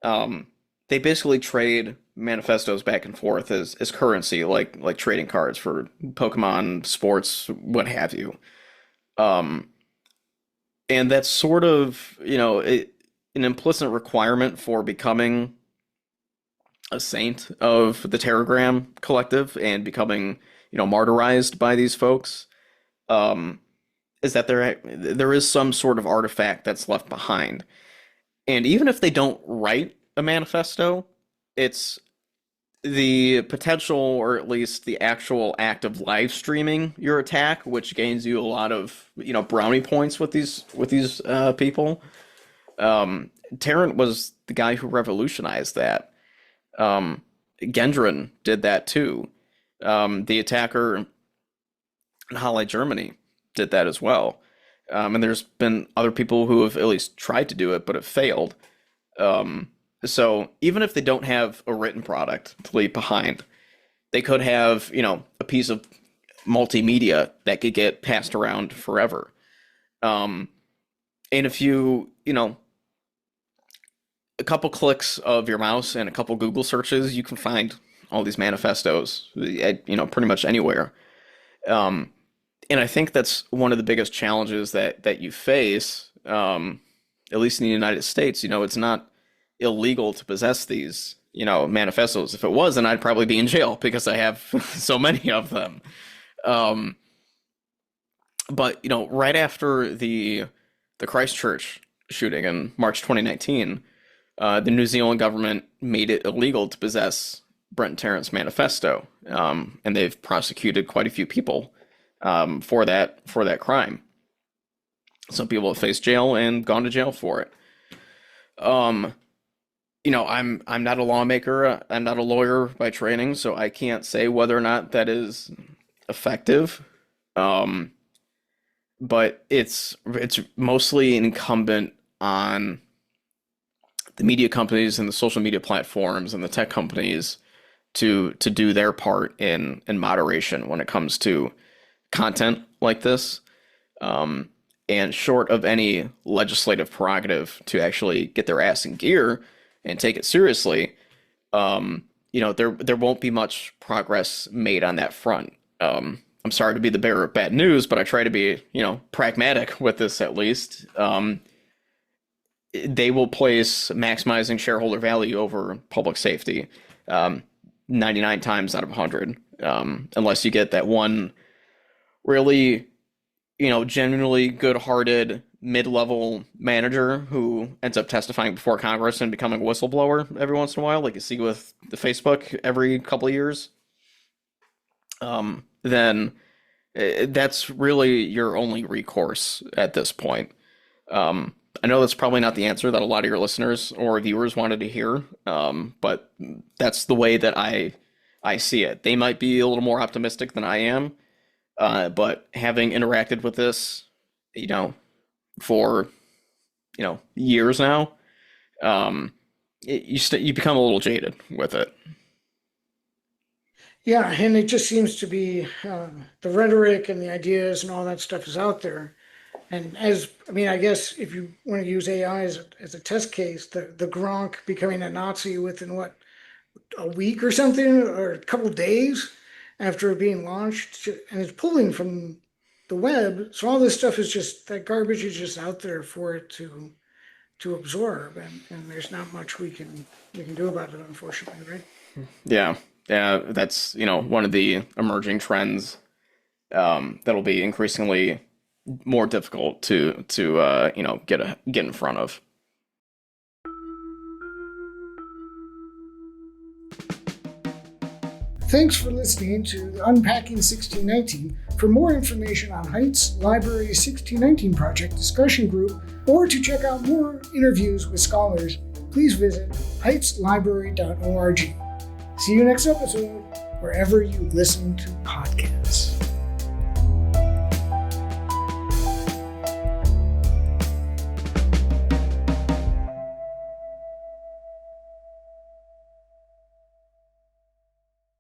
Speaker 2: they basically trade manifestos back and forth as currency, like trading cards for Pokemon, sports, what have you. Um, and that's sort of, an implicit requirement for becoming a saint of the Telegram Collective and becoming, martyrized by these folks. Is that there is some sort of artifact that's left behind. And even if they don't write a manifesto, it's the potential, or at least the actual act of live streaming your attack, which gains you a lot of, brownie points with these people. Tarrant was the guy who revolutionized that. Gendron did that too. The attacker in Halle, Germany did that as well. And there's been other people who have at least tried to do it, but have failed. So even if they don't have a written product to leave behind, they could have, a piece of multimedia that could get passed around forever. And if you, a couple clicks of your mouse and a couple Google searches, you can find all these manifestos, pretty much anywhere. And I think that's one of the biggest challenges that you face, at least in the United States. It's not illegal to possess these, manifestos. If it was, then I'd probably be in jail because I have so many of them. But right after the Christchurch shooting in March 2019, the New Zealand government made it illegal to possess Brent Tarrant's manifesto, and they've prosecuted quite a few people for that crime. Some people have faced jail and gone to jail for it. Um, I'm not a lawmaker. I'm not a lawyer by training, so I can't say whether or not that is effective. Um, but it's mostly incumbent on the media companies and the social media platforms and the tech companies to do their part in moderation when it comes to content like this. And short of any legislative prerogative to actually get their ass in gear and take it seriously, there won't be much progress made on that front. I'm sorry to be the bearer of bad news, but I try to be, pragmatic with this at least. They will place maximizing shareholder value over public safety, 99 times out of 100, unless you get that one really, genuinely good-hearted mid-level manager who ends up testifying before Congress and becoming a whistleblower every once in a while, like you see with the Facebook every couple of years. Then that's really your only recourse at this point. I know that's probably not the answer that a lot of your listeners or viewers wanted to hear, but that's the way that I see it. They might be a little more optimistic than I am, but having interacted with this, for years now, you become a little jaded with it.
Speaker 1: Yeah, and it just seems to be the rhetoric and the ideas and all that stuff is out there. And I guess if you want to use AI as a test case, the Gronk becoming a Nazi within a week or something, or a couple of days after it being launched, and it's pulling from the web. So all this stuff that garbage is just out there for it to absorb, and there's not much we can do about it, unfortunately, right?
Speaker 2: Yeah. Yeah, that's, one of the emerging trends that'll be increasingly more difficult to get in front of.
Speaker 1: Thanks for listening to the Unpacking 1619. For more information on Heights Library's 1619 Project discussion group, or to check out more interviews with scholars, please visit heightslibrary.org. See you next episode, wherever you listen to podcasts.